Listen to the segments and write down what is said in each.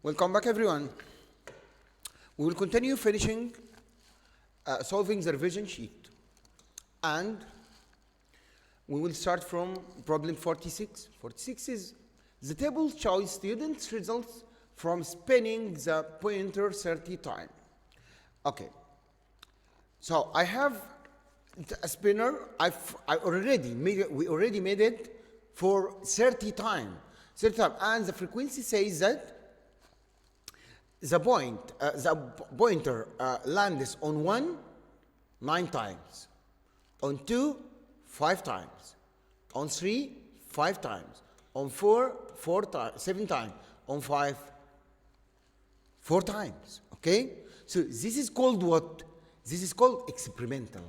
Welcome back, everyone. We will continue finishing solving the revision sheet. And we will start from problem 46. 46 is the table shows students' results from spinning the pointer 30 times. Okay. So I have a spinner. We already made it for 30 times. 30 times. And the frequency says that the pointer lands on 1, 9 times. On 2, 5 times. On 3, 5 times. On 4, 7 times. On 5, 4 times. Okay? So this is called what? This is called experimental.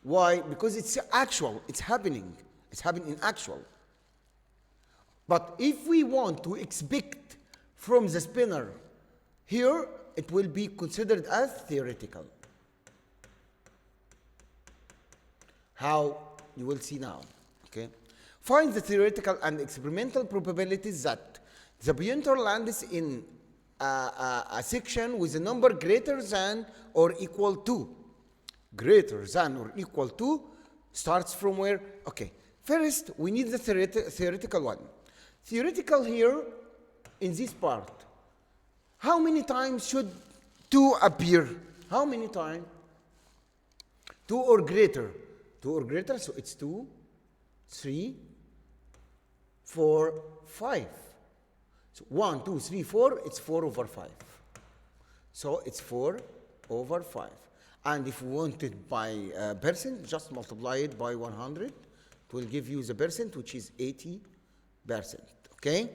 Why? Because it's actual. It's happening. It's happening in actual. But if we want to expect from the spinner here, it will be considered as theoretical. How? You will see now. Okay? Find the theoretical and experimental probabilities that the pointer lands in a section with a number greater than or equal to. Greater than or equal to starts from where? Okay. First, we need the theoretical one. Theoretical here in this part. How many times should 2 appear? How many times? 2 or greater. 2 or greater, so it's 2, 3, 4, 5. So 1, 2, 3, 4, it's 4 over 5. So it's 4 over 5. And if we want it by percent, just multiply it by 100. It will give you the percent, which is 80%. Okay?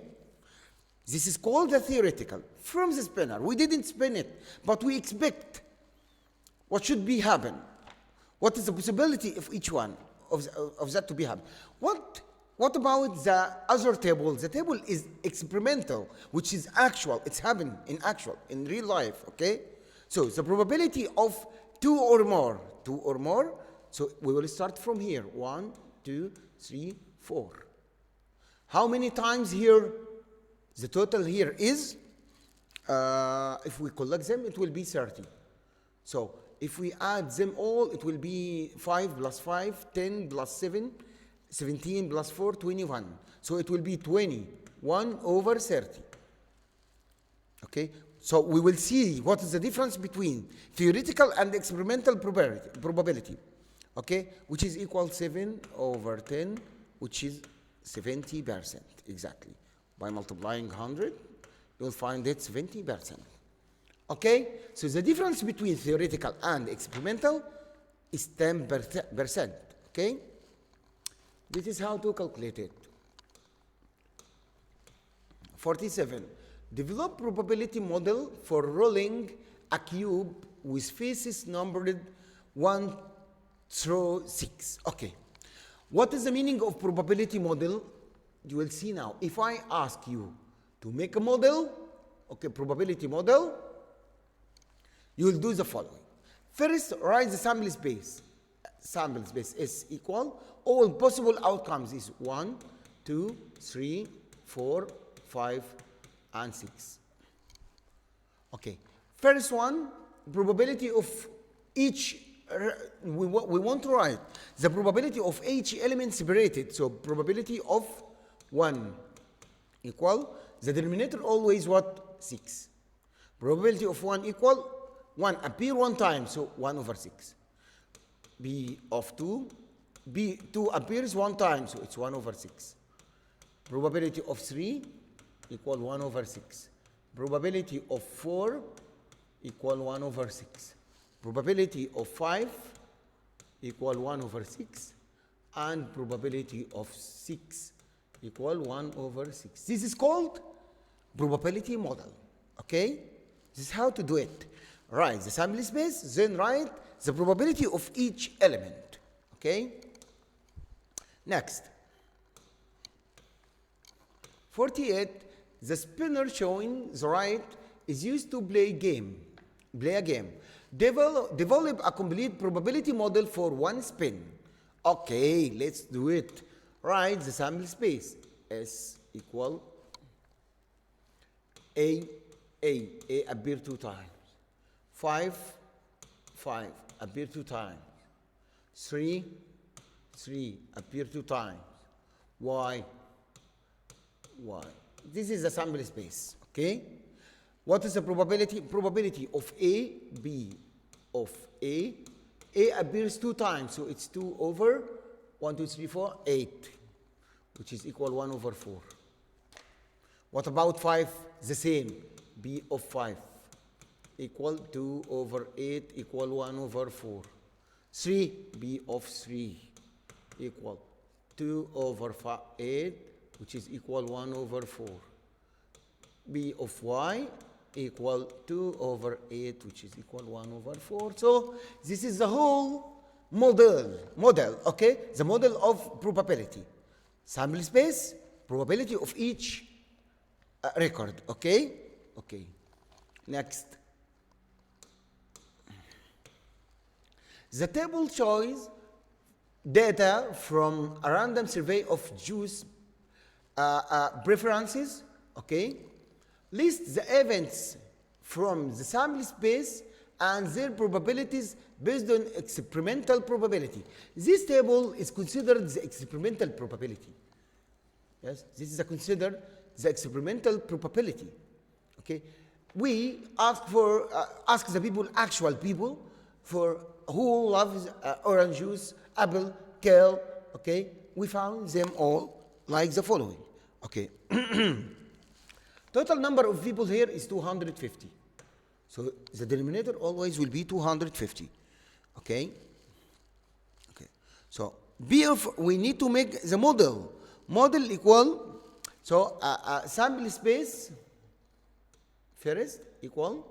This is called the theoretical. From the spinner. We didn't spin it, but we expect what should be happen. What is the possibility of each one of that to be happen? What about the other table? The table is experimental, which is actual. It's happened in actual, in real life. Okay? So the probability of 2 or more. So we will start from here. 1, 2, 3, 4. How many times here? The total here is, if we collect them, it will be 30. So if we add them all, it will be 5 plus 5, 10 plus 7, 17 plus 4, 21. So it will be 21 over 30. Okay? So we will see what is the difference between theoretical and experimental probability. Okay? Which is equal 7 over 10, which is 70%, exactly. By multiplying 100, you'll find it 70%. Okay? So the difference between theoretical and experimental is 10%. Okay? This is how to calculate it. 47. Develop probability model for rolling a cube with faces numbered 1 through 6. Okay. What is the meaning of probability model? You will see now. If I ask you to make a model, okay, probability model, you will do the following. First, write the sample space. Sample space is equal. All possible outcomes is 1, 2, 3, 4, 5, and 6. Okay. First one, probability of each. We want to write the probability of each element separated. So probability of 1 equal, the denominator always what? 6. Probability of 1 equal, 1 appear 1 time, so 1 over 6. B of 2, B2 appears 1 time, so it's 1 over 6. Probability of 3 equal 1 over 6. Probability of 4 equal 1 over 6. Probability of 5 equal 1 over 6. And probability of 6 equal 1 over 6. This is called probability model. Okay? This is how to do it. Write the sample space, then write the probability of each element. Okay? Next. 48. The spinner showing the right is used to play a game. Develop a complete probability model for one spin. Okay, let's do it. Write the sample space. S equal A appear 2 times. 5 appear 2 times. 3 appear 2 times. Y. This is the sample space, okay? What is the probability? Probability of A, B of A. A appears 2 times, so it's 2 over 1, 2, 3, 4, 8, which is equal 1 over 4. What about 5? The same. B of 5 equal 2 over 8 equal 1 over 4. 3, B of 3 equal 2 over 8, which is equal 1 over 4. B of Y equal 2 over 8, which is equal 1 over 4. So this is the whole model, okay? The model of probability. Sample space, probability of each record, okay? Okay. Next. The table shows data from a random survey of Jews' preferences, okay? List the events from the sample space and their probabilities based on experimental probability. This table is considered the experimental probability. Yes, this is considered the experimental probability. Okay, we ask the people, actual people, for who loves orange juice, apple, kale. Okay, we found them all like the following. Okay. Total number of people here is 250. So the denominator always will be 250. Okay? Okay. So we need to make the model. Model equal, so sample space first equal,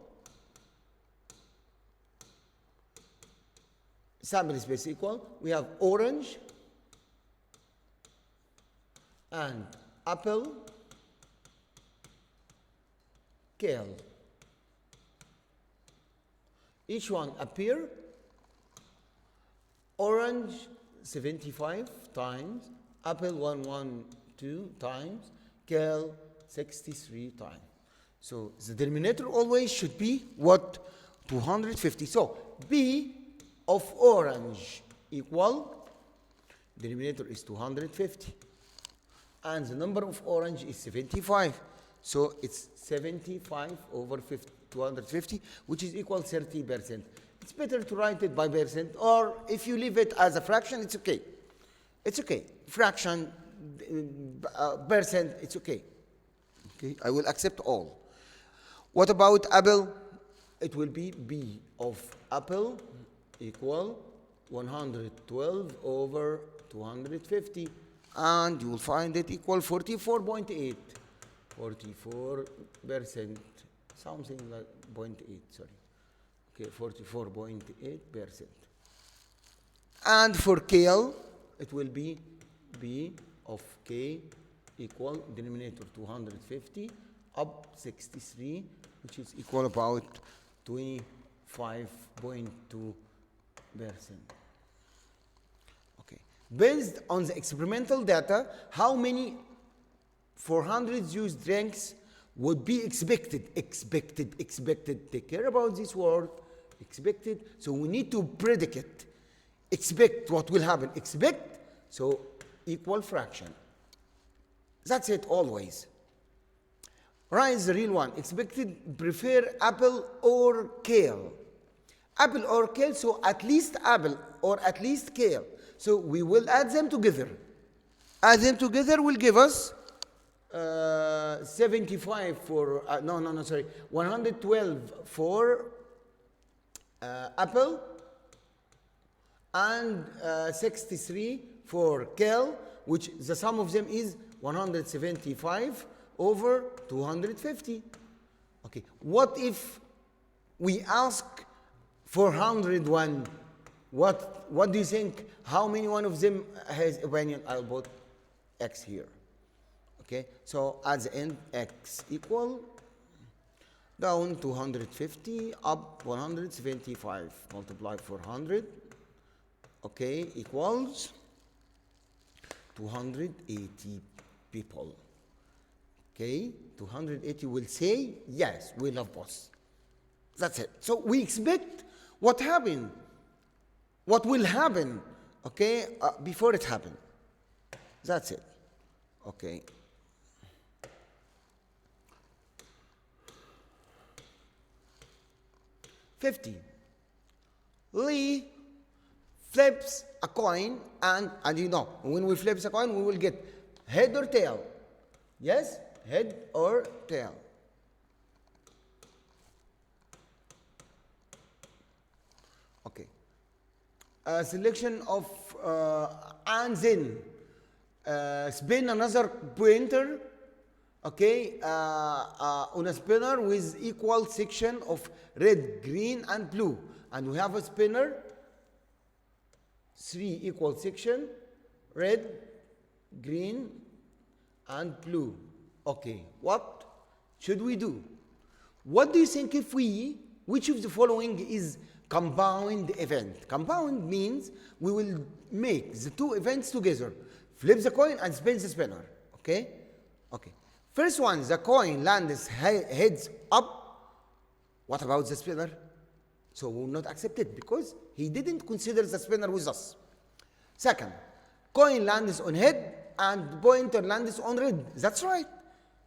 sample space equal, we have orange and apple, kale. Each one appear orange 75 times, apple 112 times, kale 63 times. So the denominator always should be what? 250. So B of orange equal, denominator is 250. And the number of orange is 75. So it's 75 over 250, which is equal 30%. It's better to write it by percent, or if you leave it as a fraction, it's okay. It's okay. Fraction, percent, it's okay. Okay, I will accept all. What about apple? It will be B of apple equal 112 over 250, and you will find it equal 44.8. 44%, something like 0.8, sorry. Okay, 44.8%. And for kale, it will be B of K equal denominator 250 up 63, which is equal about 25.2%. Okay. Based on the experimental data, how many 400 used drinks would be expected. Take care about this word, expected. So we need to predict it. Expect what will happen. Expect, so equal fraction. That's it always. Write the real one. Expected, prefer apple or kale. Apple or kale, so at least apple or at least kale. So we will add them together. Add them together will give us 75 for, 112 for apple and 63 for kale, which the sum of them is 175 over 250. Okay, what if we ask for 101? What do you think? How many one of them has opinion? I'll put X here. Okay, so at the end, X equal down 250 up 175 multiply 400. Okay, equals 280 people. Okay, 280 will say, yes, we love boss. That's it. So we expect what happened, what will happen, okay, before it happened. That's it. Okay. $50. Lee flips a coin, and you know, when we flip a coin, we will get head or tail. Yes? Head or tail. Okay. A selection of, and then spin another pointer, okay, on a spinner with equal section of red, green, and blue. And we have a spinner, 3 equal section, red, green, and blue. Okay, what should we do? What do you think if which of the following is compound event? Compound means we will make the two events together. Flip the coin and spin the spinner, okay? Okay. First one, the coin lands heads up. What about the spinner? So we will not accept it because he didn't consider the spinner with us. Second, coin lands on head and pointer lands on red. That's right.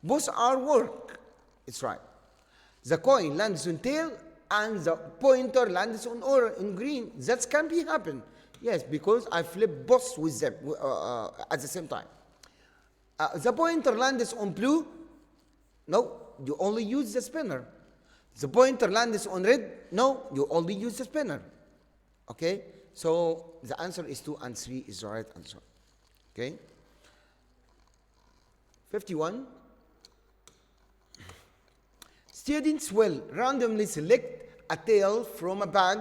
Both are work. It's right. The coin lands on tail and the pointer lands on green. That can be happen. Yes, because I flip both with them at the same time. The pointer lands on blue. No, you only use the spinner. The pointer lands on red. No, you only use the spinner. Okay? So the answer is 2 and 3 is the right answer. Okay? 51. Students will randomly select a tail from a bag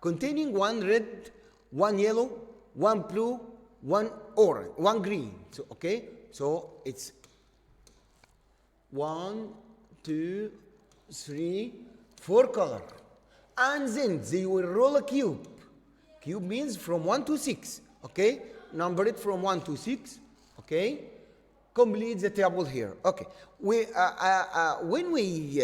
containing 1 red, 1 yellow, 1 blue, 1 orange, 1 green. So, okay? So it's 1, 2, 3, 4 color. And then they will roll a cube. Cube means from 1 to 6. Okay? Number it from 1 to 6. Okay? Complete the table here. Okay. When we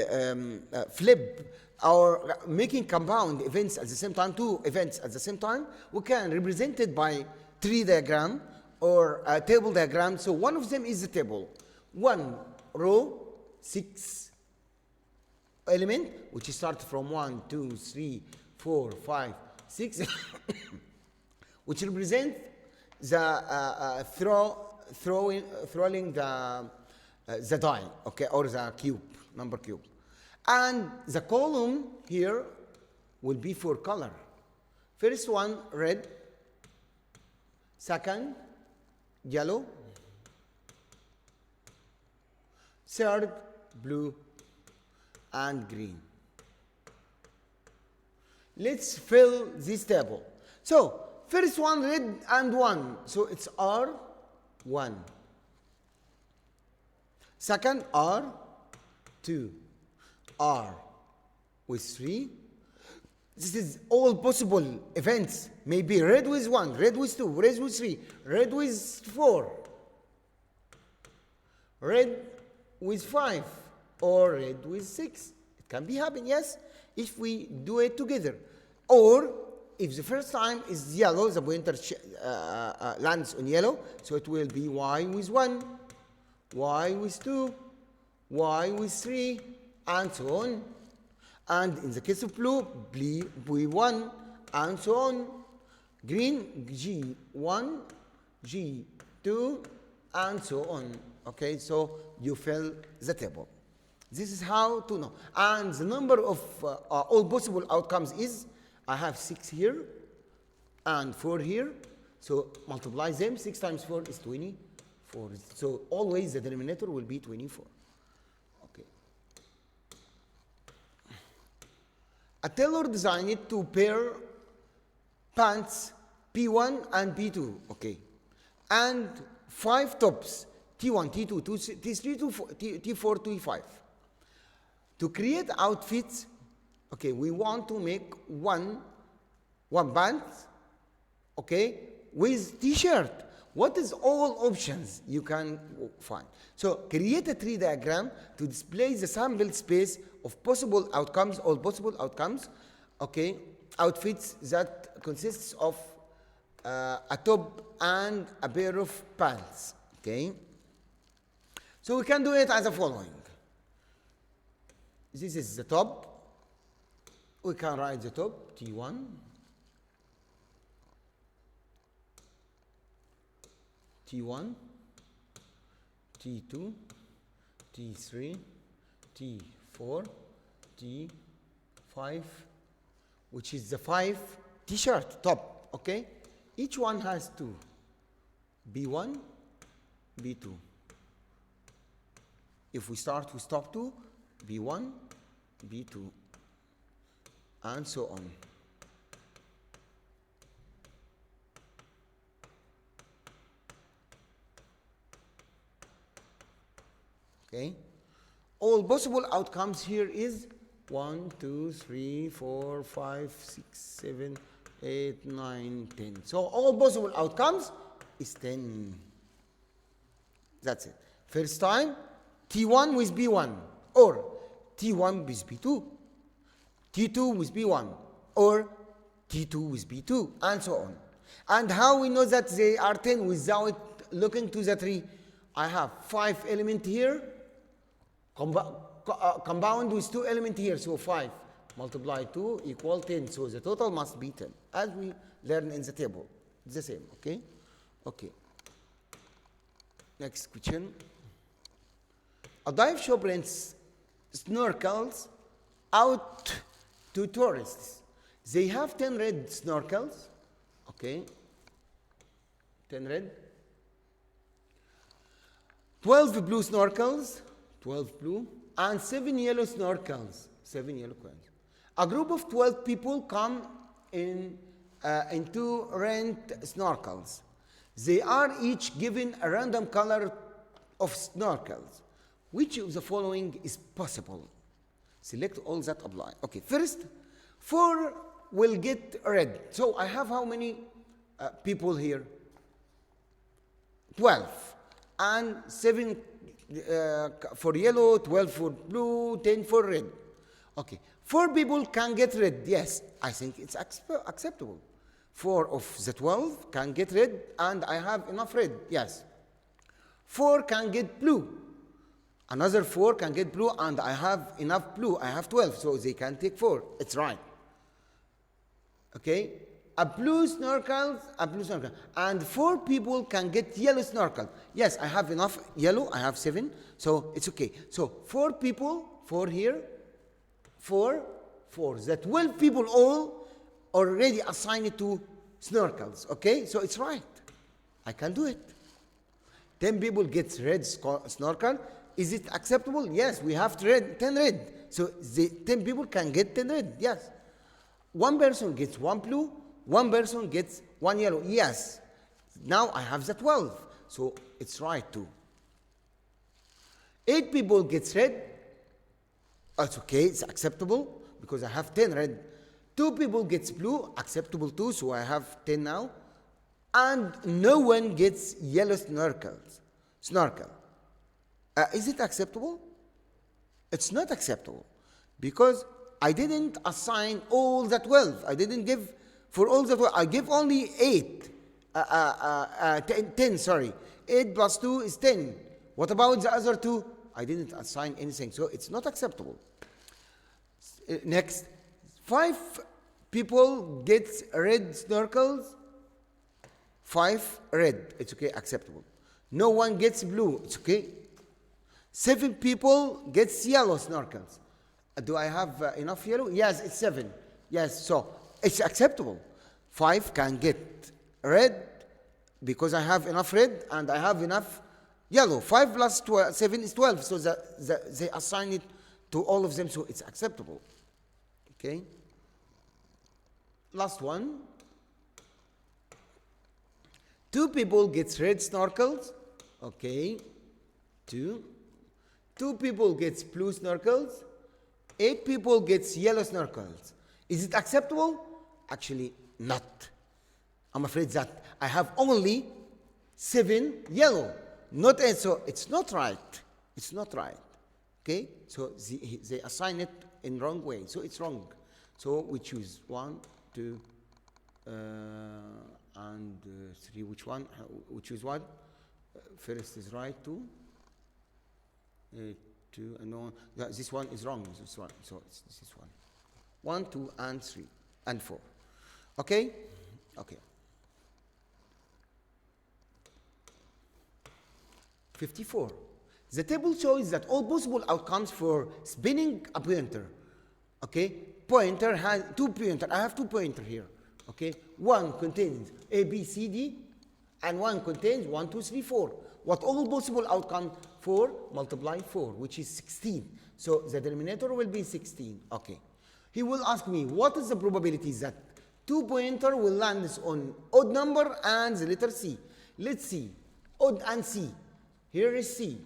flip or making compound events at the same time, two events at the same time, we can represent it by tree diagram or a table diagram. So one of them is the table. 1 row, 6 element, which start from 1, 2, 3, 4, 5, 6, which represent the throwing the die, okay, or the cube, number cube. And the column here will be for color. First one, red. Second, yellow. Third, blue and green. Let's fill this table. So, first one, red and 1. So, it's R1. Second, R2. R with 3. This is all possible events. Maybe red with 1, red with 2, red with 3, red with 4, red with 5, or red with 6. It can be happen, yes, if we do it together. Or if the first time is yellow, the pointer lands on yellow, so it will be Y with 1, Y with 2, Y with 3, and so on. And in the case of blue, B1, and so on. Green, G1, G2, and so on. Okay, so you fill the table. This is how to know. And the number of all possible outcomes is, I have 6 here, and 4 here. So multiply them, 6 times 4 is 24. So always the denominator will be 24. A tailor designed to pair pants P1 and P2, okay, and 5 tops T1, T2, T3, T4, T5. To create outfits, okay, we want to make one pants, okay, with T-shirt, What is all options you can find? So create a tree diagram to display the sample space of possible outcomes, all possible outcomes, okay, outfits that consists of a top and a pair of pants, okay? So we can do it as the following. This is the top. We can write the top, T1, T1, T2, T3, T4, T5, which is the 5 t-shirt top, okay? Each one has two, B1, B2. If we start with top 2, B1, B2, and so on. Okay? All possible outcomes here is 1, 2, 3, 4, 5, 6, 7, 8, 9, 10. So all possible outcomes is 10. That's it. First time, T1 with B1, or T1 with B2, T2 with B1, or T2 with B2, and so on. And how we know that they are 10 without looking to the tree? I have 5 elements here, compound with 2 elements here, so 5 multiply 2 equal 10. So the total must be 10, as we learn in the table. It's the same, okay? Okay. Next question. A dive shop rents snorkels out to tourists. They have 10 red snorkels, okay? 10 red. 12 blue snorkels, 12 blue, and 7 yellow snorkels, 7 yellow coins. A group of 12 people come into rent snorkels. They are each given a random color of snorkels. Which of the following is possible? Select all that apply. Okay, first, 4 will get red. So I have how many people here? 12. And 7 for yellow, 12 for blue, 10 for red. Okay, 4 people can get red. Yes, I think it's acceptable. 4 of the 12 can get red, and I have enough red. Yes. 4 can get blue. Another 4 can get blue, and I have enough blue. I have 12, so they can take 4. It's right. Okay? A blue snorkel, and 4 people can get yellow snorkel. Yes, I have enough yellow. I have 7, so it's okay. So 4 people, 4 here, 4, 4. The 12 people all already assigned to snorkels. Okay, so it's right. I can do it. 10 people get red snorkel. Is it acceptable? Yes, we have 10 red. So the 10 people can get 10 red. Yes. 1 person gets 1 blue. 1 person gets 1 yellow. Yes. Now I have the 12. So it's right too. 8 people gets red. It's okay. It's acceptable because I have 10 red. 2 people gets blue. Acceptable too. So I have 10 now. And no one gets yellow snorkel. Is it acceptable? It's not acceptable because I didn't assign all the 12. I didn't give for all the 12. I give only 8. 10, sorry. 8 plus 2 is 10. What about the other 2? I didn't assign anything, so it's not acceptable. Next, 5 people get red snorkels. 5 red. It's okay, acceptable. No one gets blue. It's okay. 7 people gets yellow snorkels. Do I have enough yellow? Yes, it's 7. Yes, so it's acceptable. 5 can get red because I have enough red and I have enough yellow. 5 plus 7 is 12, so they assign it to all of them, so it's acceptable. Okay. Last one. 2 people gets red snorkels. Okay. 2 people gets blue snorkels. 8 people gets yellow snorkels. Is it acceptable? Actually, not. I'm afraid that I have only 7 yellow. Not 8, so it's not right. It's not right. Okay? So they assign it in wrong way. So it's wrong. So we choose 1, 2, and 3. Which one? We choose one. First is right, 2. 2, and no, this one is wrong. This one. So it's this one. 1, 2, and 3, and 4. Okay? Okay. 54. The table shows that all possible outcomes for spinning a pointer. Okay? Pointer has 2 pointers. I have 2 pointers here. Okay? One contains A, B, C, D, and one contains 1, 2, 3, 4. What all possible outcomes for? Multiply 4, which is 16. So the denominator will be 16. Okay. He will ask me, what is the probability that 2 pointer will land on odd number and the letter C? Let's see. Odd and C. Here is C.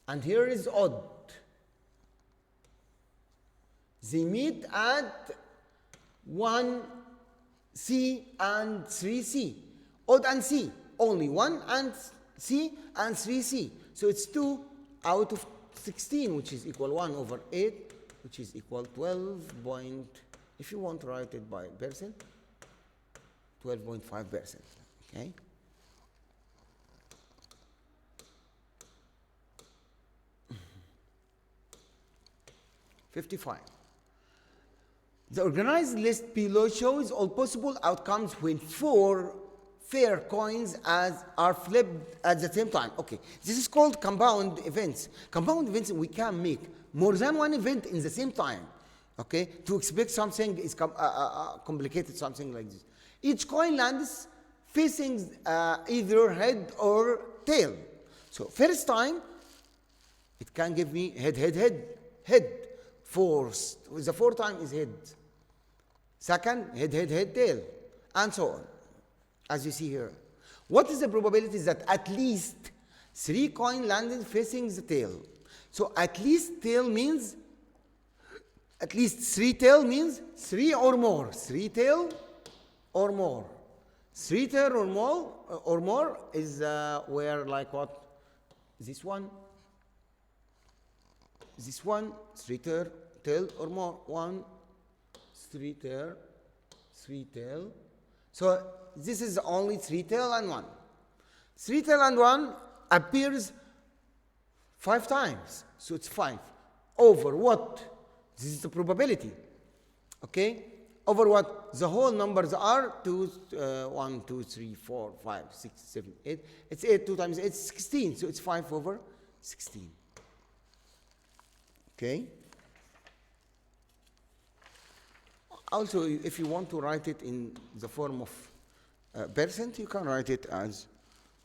And here is odd. They meet at 1C and 3C. Odd and C. Only 1 and C and 3C. So it's 2 out of 16, which is equal 1 over 8, which is equal 12 point, if you want to write it by percent, 12.5%. Okay? $55. The organized list below shows all possible outcomes when 4 fair coins are flipped at the same time. Okay, this is called compound events. Compound events, we can make more than one event in the same time. Okay, to expect something is complicated, something like this. Each coin lands facing either head or tail. So first time, it can give me head, head, head, head. First, the fourth time is head. Second, head, head, head, tail, and so on, as you see here. What is the probability that at least 3 coins landed facing the tail? So at least tail means, at least 3 tail means 3 or more. 3 tail or more. 3 tail or more is where, like what? This one. This one, 3 tail or more. 1, 3 tail, 3 tail. So this is only 3 tail and 1. 3 tail and 1 appears 5 times. So it's 5. Over what? This is the probability. Okay? Over what? The whole numbers are 1, 2, 3, 4, 5, 6, 7, 8. It's 8, 2 times 8, it's 16. So it's 5 over 16. Okay? Also, if you want to write it in the form of percent, you can write it as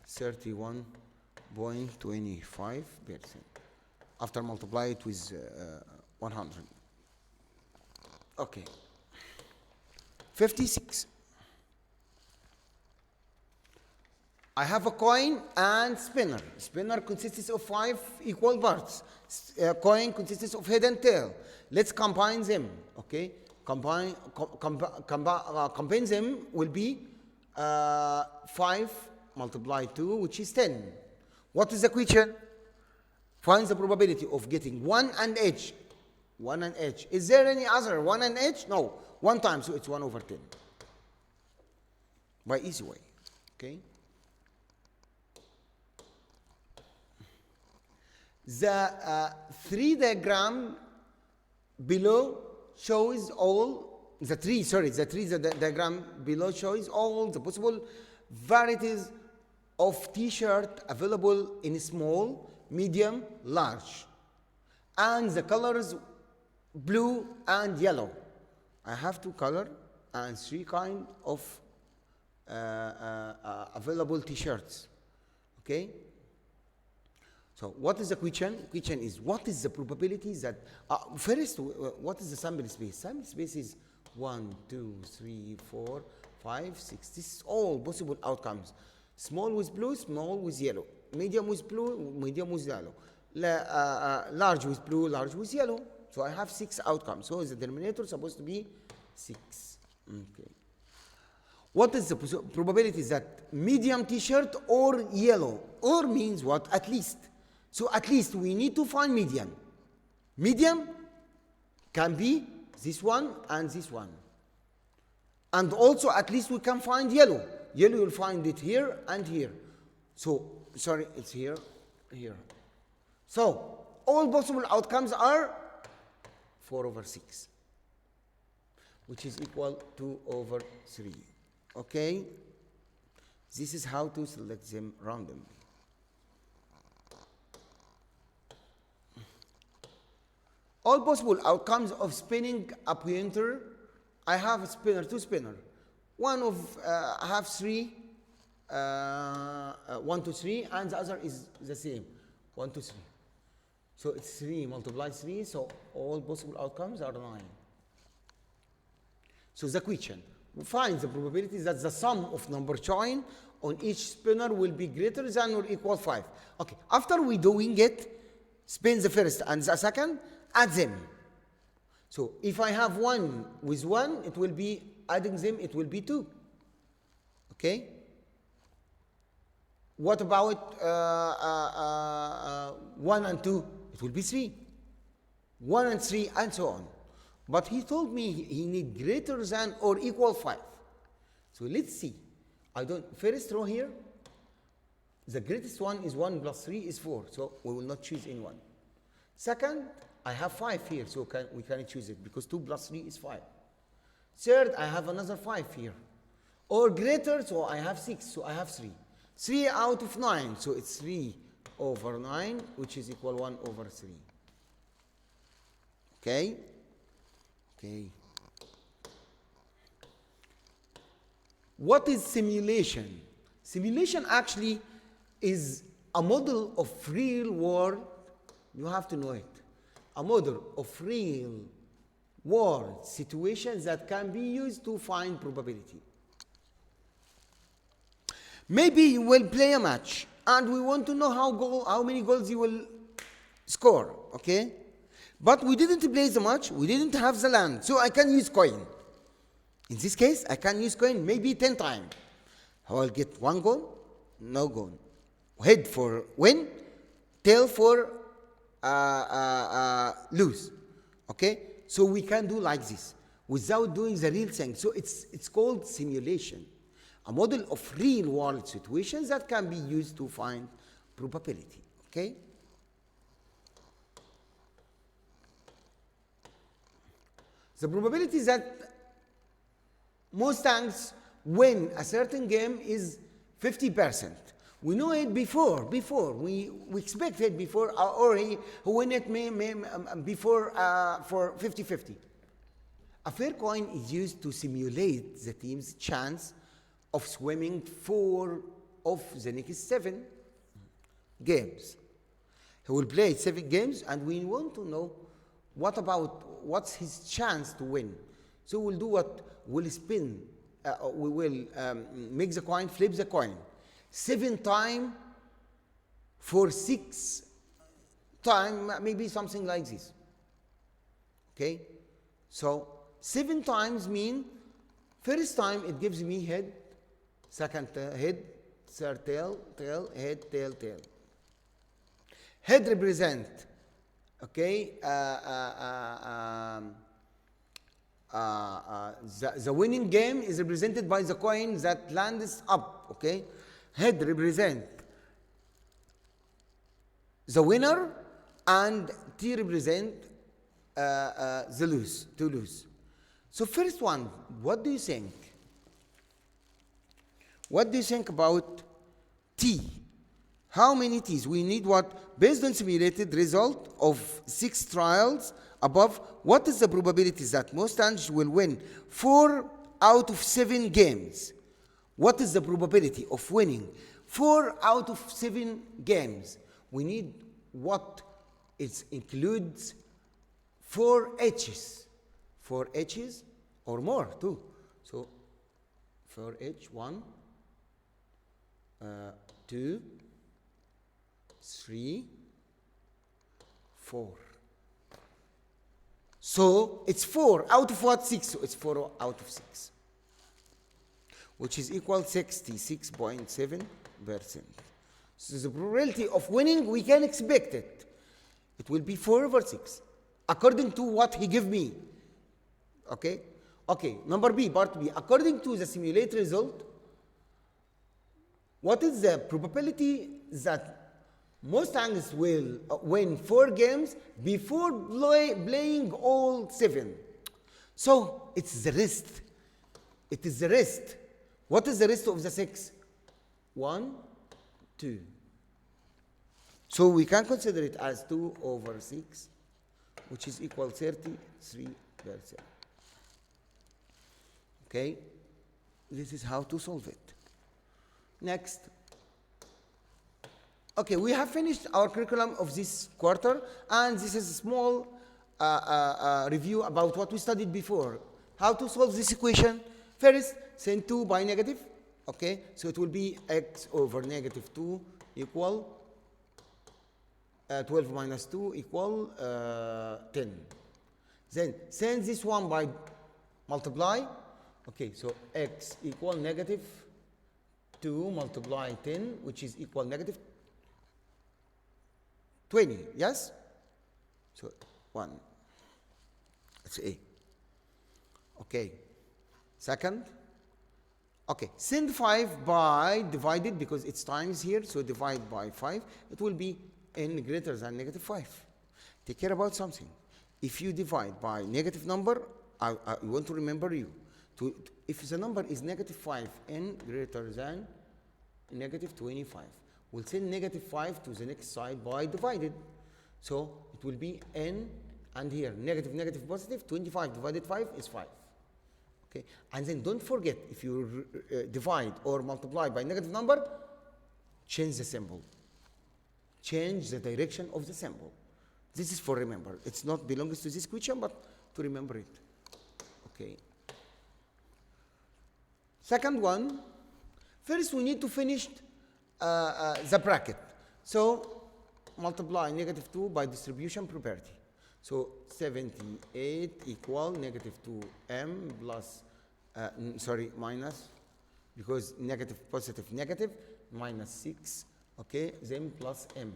31.25% after multiply it with 100. Okay. 56. I have a coin and spinner. Spinner consists of 5 equal parts. Coin consists of head and tail. Let's combine them. Okay. Combine them will be 5 multiplied 2, which is 10. What is the question? Find the probability of getting 1 and h. 1 and h. Is there any other 1 and h? No. 1 time, so it's 1 over 10. By easy way. Okay. The 3 diagram below shows all the diagram below shows all the possible varieties of t-shirt available in small, medium, large, and the colors blue and yellow. I have 2 colors and 3 kind of available t-shirts. Okay. So what is the question? Question is, what is the probability that, first, what is the sample space? Sample space is 1, 2, 3, 4, 5, 6. This is all possible outcomes. Small with blue, small with yellow. Medium with blue, medium with yellow. Large with blue, large with yellow. So I have 6 outcomes. So the denominator is supposed to be 6. Okay. What is the probability that medium t-shirt or yellow? Or means what? At least. So at least we need to find median. Median can be this one and this one. And also at least we can find yellow. Yellow you'll find it here and here. So, sorry, it's here, here. So, all possible outcomes are 4 over 6, which is equal to 2 over 3. Okay? This is how to select them randomly. All possible outcomes of spinning a pointer. I have a spinner, 2 spinner. One of I have 3, 1 to 3, and the other is the same, 1 to 3. So it's 3 multiplied 3, so all possible outcomes are 9. So the question, find the probability that the sum of number chosen on each spinner will be greater than or equal 5. Okay, after we doing it, spin the first and the second, add them. So if I have 1 with 1, it will be, adding them, it will be 2. Okay? What about 1 and 2? It will be 3. 1 and 3, and so on. But he told me he need greater than or equal 5. So let's see. First row here, the greatest one is 1 plus 3 is 4. So we will not choose any one. Second, I have 5 here, so we can choose it because 2 plus 3 is 5. Third, I have another 5 here. Or greater, so I have 6, so I have 3. 3 out of 9, so it's 3 over 9, which is equal 1 over 3. Okay? Okay. What is simulation? Simulation actually is a model of real world. You have to know it. A model of real world situations that can be used to find probability. Maybe you will play a match and we want to know how many goals you will score, okay? But we didn't play the match, we didn't have the land, so I can use coin. In this case, I can use coin maybe 10 times. I will get 1 goal, no goal. Head for win, tail for lose. Okay? So we can do like this without doing the real thing. So it's called simulation. A model of real world situations that can be used to find probability. Okay? The probability that Mustangs win a certain game is 50%. We know it before. We expect it before, or he win it before for 50-50. A fair coin is used to simulate the team's chance of swimming 4 of the next 7 games. He will play 7 games, and we want to know what's his chance to win. So we'll do what? We'll spin. We will make the coin, flip the coin 7 times for 6 times, maybe something like this. Okay? So 7 times mean first time it gives me head, second head, third tail, head, tail. Head represent, okay, the winning game is represented by the coin that lands up, okay? Head represent the winner, and T represent the lose, to lose. So first one, what do you think? What do you think about T? How many T's? We need what? Based on simulated result of 6 trials above, what is the probability that Mustangs will win 4 out of 7 games? What is the probability of winning 4 out of 7 games? We need what? It includes 4 H's. 4 H's or more too. So 4 H, 1, 2, 3, 4. So it's 4 out of what? 6. So it's 4 out of 6. which is equal 66.7%. So the probability of winning, we can expect it. It will be 4 over 6, according to what he gave me. Okay? Okay, number B, part B. According to the simulated result, what is the probability that Mustangs will win 4 games before playing all 7? So it's the rest. It is the rest. What is the rest of the 6? 1, 2. So we can consider it as 2 over 6, which is equal 33%. Okay? This is how to solve it. Next. Okay, we have finished our curriculum of this quarter, and this is a small review about what we studied before. How to solve this equation? First, send 2 by negative. Okay, so it will be x over negative 2 equal 12 minus 2 equal 10. Then send this one by multiply. Okay, so x equal negative 2 multiply 10, which is equal negative 20, yes? So 1. That's A. Okay. Second. Okay, send 5 by divided, because it's times here, so divide by 5. It will be n greater than negative 5. Take care about something. If you divide by negative number, I want to remember you. If the number is negative 5, n greater than negative 25, we'll send negative 5 to the next side by divided. So it will be n, and here negative, negative, positive, 25 divided 5 is 5. Okay, and then don't forget, if you divide or multiply by negative number, change the symbol. Change the direction of the symbol. This is for remember. It's not belongs to this question, but to remember it. Okay. Second one, first we need to finish the bracket. So multiply negative 2 by distribution property. So 78 equal negative 2m plus, minus, because negative, positive, negative, minus 6, okay, then plus m.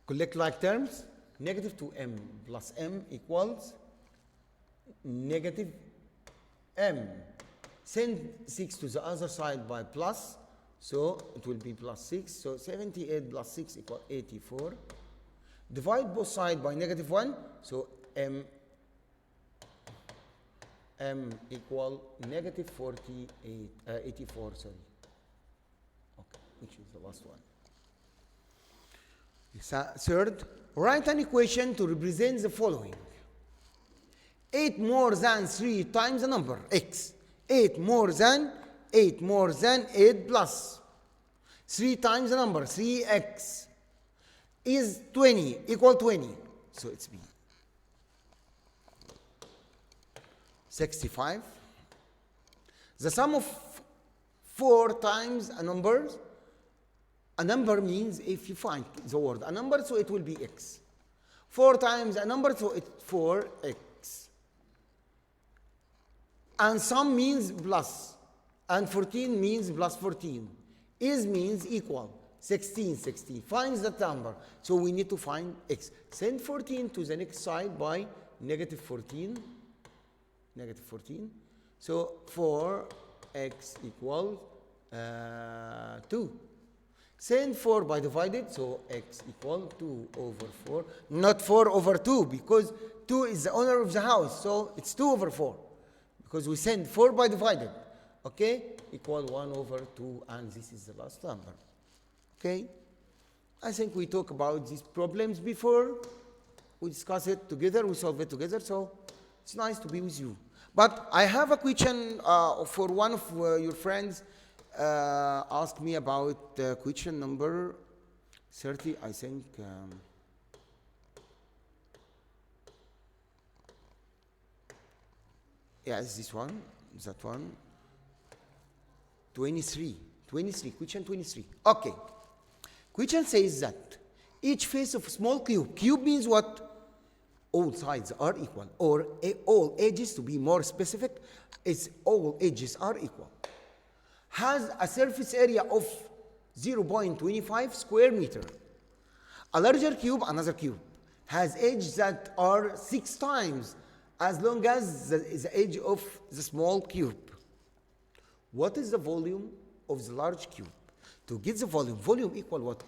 Collect like terms, negative 2m plus m equals negative m. Send 6 to the other side by plus, so it will be plus 6. So 78 plus 6 equal 84. Divide both sides by negative 1, so m equal negative 84, sorry. Okay, which is the last one. Third, write an equation to represent the following. 8 more than 3 times the number x. 8 more than 8 plus 3 times the number 3x is 20, equal 20. So it's B. 65. The sum of 4 times a number means if you find the word a number, so it will be x. 4 times a number, so it's 4x. And sum means plus, and 14 means plus 14. Is means equal. 16. Finds that number. So we need to find x. Send 14 to the next side by negative 14. Negative 14. So 4x equals 2. Send 4 by divided, so x equal 2 over 4. Not 4 over 2, because 2 is the owner of the house, so it's 2 over 4. Because we send 4 by divided. Okay? Equal 1 over 2, and this is the last number. Okay? I think we talked about these problems before. We discuss it together, we solve it together, so it's nice to be with you. But I have a question for one of your friends. Asked me about question number 30, I think. Yeah, it's this one, that one. 23, question 23. Okay. Question says that each face of a small cube means what? all sides are equal, or all edges, to be more specific, is all edges are equal. Has a surface area of 0.25 square meter. A larger cube, another cube, has edges that are 6 times as long as the edge of the small cube. What is the volume of the large cube? To get the volume equal what?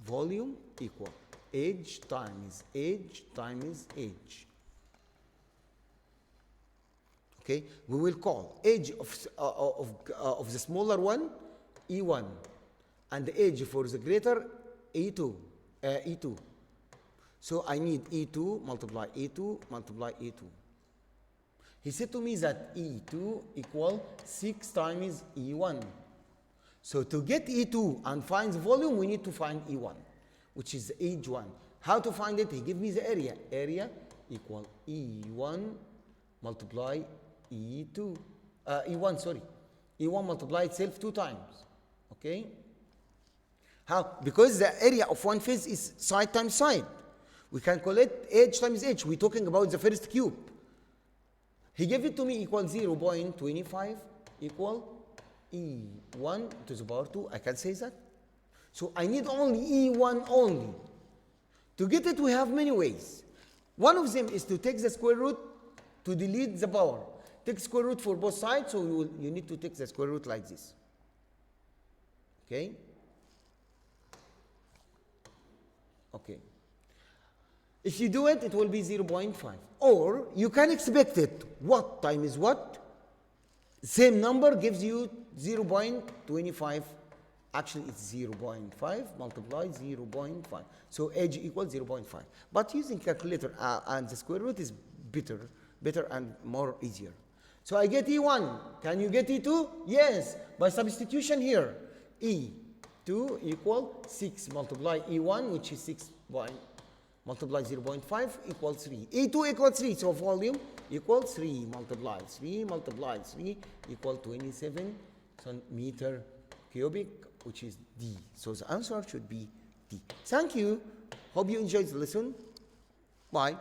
Volume equal edge times edge times edge. Okay, we will call edge of the smaller one E1, and the edge for the greater E2. E2. So I need E2 multiply E2 multiply E2. He said to me that E2 equal 6 times E1. So to get E2 and find the volume, we need to find E1, which is edge 1. How to find it? He gave me the area. Area equal E1 multiply E2. E1, sorry. E1 multiply itself 2 times. Okay? How? Because the area of one face is side times side. We can call it edge times edge. We're talking about the first cube. He gave it to me equal 0.25 equal E1 to the power 2. I can say that. So I need only E1 only. To get it, we have many ways. One of them is to take the square root to delete the power. Take square root for both sides, so you need to take the square root like this. Okay? Okay. If you do it, it will be 0.5. Or you can expect it. What times what? Same number gives you 0.25. Actually, it's 0.5 multiply 0.5. So edge equals 0.5. But using calculator and the square root is better and more easier. So I get E1. Can you get E2? Yes. By substitution here. E2 equal 6 multiply E1, which is 6 multiply 0.5 equals 3. E2 equals 3. So volume equals 3 multiply 3 equal 27 meter cubic, which is D. So the answer should be D. Thank you. Hope you enjoyed the lesson. Bye.